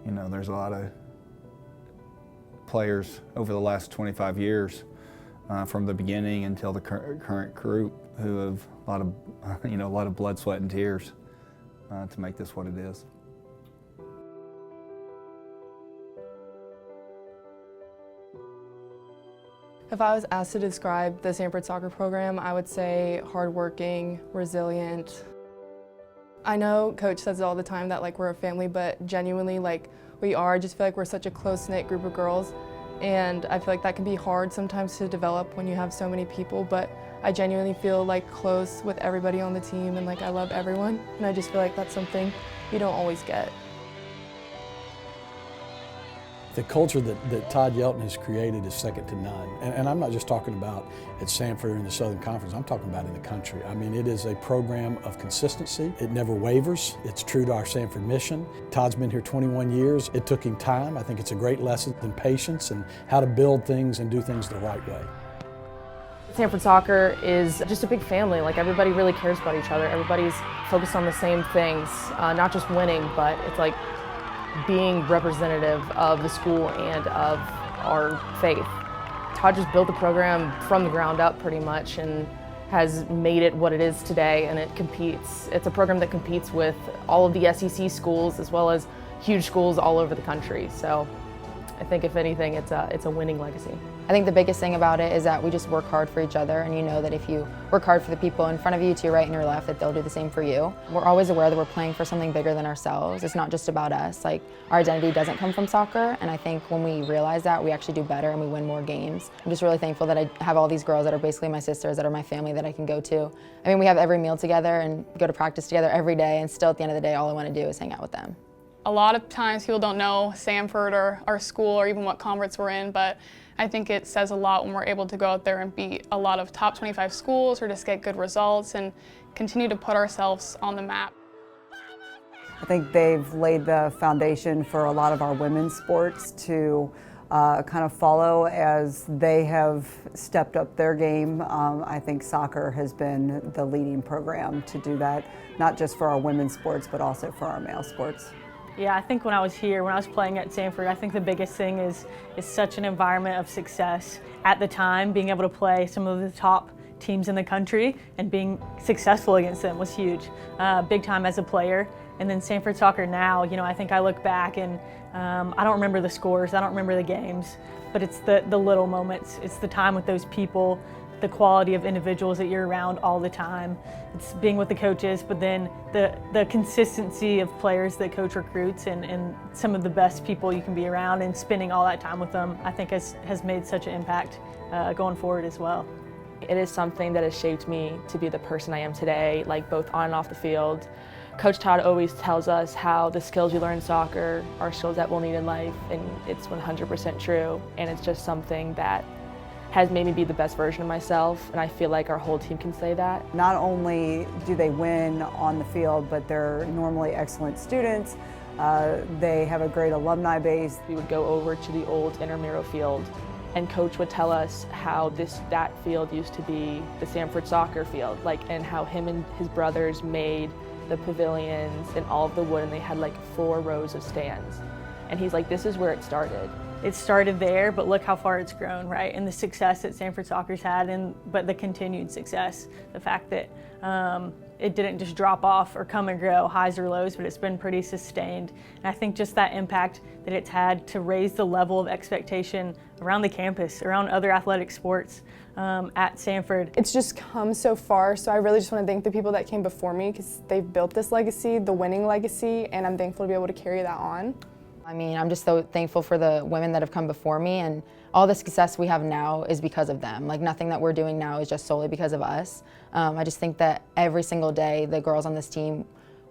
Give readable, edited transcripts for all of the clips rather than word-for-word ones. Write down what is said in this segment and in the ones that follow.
You know, there's a lot of players over the last 25 years from the beginning until the current group who have a lot of, a lot of blood, sweat, and tears to make this what it is. If I was asked to describe the Sanford soccer program, I would say hardworking, resilient. I know Coach says it all the time that we're a family, but genuinely we are. I just feel like we're such a close-knit group of girls, and I feel like that can be hard sometimes to develop when you have so many people, but I genuinely feel close with everybody on the team, and I love everyone, and I just feel like that's something you don't always get. The culture that Todd Yelton has created is second to none. And I'm not just talking about at Sanford or in the Southern Conference, I'm talking about in the country. I mean, it is a program of consistency. It never wavers. It's true to our Sanford mission. Todd's been here 21 years. It took him time. I think it's a great lesson in patience and how to build things and do things the right way. Sanford soccer is just a big family. Everybody really cares about each other. Everybody's focused on the same things, not just winning, but it's being representative of the school and of our faith. Todd just built the program from the ground up pretty much and has made it what it is today, and it competes. It's a program that competes with all of the SEC schools as well as huge schools all over the country. So I think if anything, it's a winning legacy. I think the biggest thing about it is that we just work hard for each other, and you know that if you work hard for the people in front of you, to your right and your left, that they'll do the same for you. We're always aware that we're playing for something bigger than ourselves. It's not just about us. Our identity doesn't come from soccer, and I think when we realize that, we actually do better and we win more games. I'm just really thankful that I have all these girls that are basically my sisters, that are my family, that I can go to. I mean, we have every meal together and go to practice together every day, and still at the end of the day, all I want to do is hang out with them. A lot of times people don't know Sanford or our school or even what conference we're in, but I think it says a lot when we're able to go out there and beat a lot of top 25 schools or just get good results and continue to put ourselves on the map. I think they've laid the foundation for a lot of our women's sports to kind of follow as they have stepped up their game. I think soccer has been the leading program to do that, not just for our women's sports, but also for our male sports. Yeah, I think when I was playing at Sanford, I think the biggest thing is such an environment of success. At the time, being able to play some of the top teams in the country and being successful against them was huge. Big time as a player. And then Sanford soccer now, I think I look back and I don't remember the scores, I don't remember the games, but it's the little moments. It's the time with those people, the quality of individuals that you're around all the time. It's being with the coaches, but then the consistency of players that coach recruits and some of the best people you can be around and spending all that time with them, I think has made such an impact going forward as well. It is something that has shaped me to be the person I am today, both on and off the field. Coach Todd always tells us how the skills you learn in soccer are skills that we'll need in life, and it's 100% true, and it's just something that has made me be the best version of myself, and I feel like our whole team can say that. Not only do they win on the field, but they're normally excellent students. They have a great alumni base. We would go over to the old intramural field, and Coach would tell us how that field used to be the Sanford soccer field, and how him and his brothers made the pavilions and all of the wood, and they had 4 rows of stands. And he's like, this is where it started. It started there, but look how far it's grown, right? And the success that Sanford soccer's had, but the continued success. The fact that it didn't just drop off or come and grow, highs or lows, but it's been pretty sustained. And I think just that impact that it's had to raise the level of expectation around the campus, around other athletic sports at Sanford. It's just come so far, so I really just want to thank the people that came before me because they've built this legacy, the winning legacy, and I'm thankful to be able to carry that on. I mean, I'm just so thankful for the women that have come before me, and all the success we have now is because of them. Nothing that we're doing now is just solely because of us. I just think that every single day the girls on this team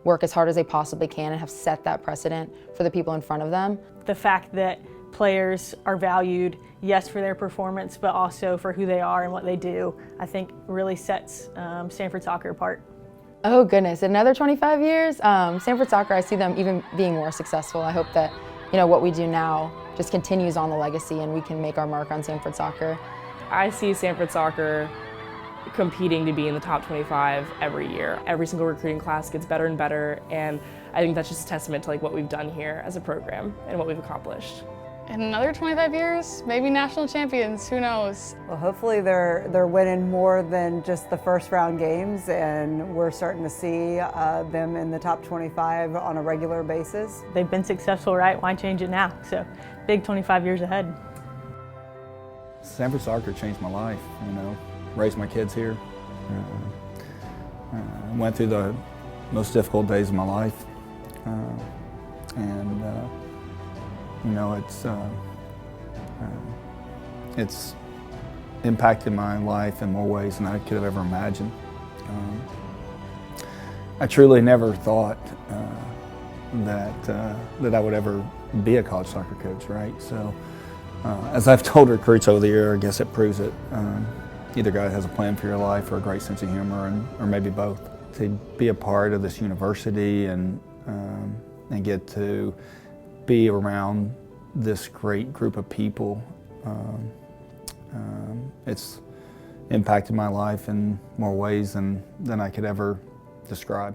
work as hard as they possibly can and have set that precedent for the people in front of them. The fact that players are valued, yes, for their performance, but also for who they are and what they do, I think really sets Sanford soccer apart. Oh goodness, another 25 years? Sanford soccer, I see them even being more successful. I hope that what we do now just continues on the legacy and we can make our mark on Sanford soccer. I see Sanford soccer competing to be in the top 25 every year. Every single recruiting class gets better and better, and I think that's just a testament to like what we've done here as a program and what we've accomplished. In another 25 years, maybe national champions, who knows? Well, hopefully they're winning more than just the first round games, and we're starting to see them in the top 25 on a regular basis. They've been successful, right? Why change it now? So big 25 years ahead. Sanford Soccer changed my life, you know, raised my kids here. Went through the most difficult days of my life. You know, it's impacted my life in more ways than I could have ever imagined. I truly never thought that I would ever be a college soccer coach, right? So, as I've told recruits over the year, I guess it proves it. Either guy has a plan for your life or a great sense of humor, or maybe both. To be a part of this university and get to be around this great group of people, it's impacted my life in more ways than I could ever describe.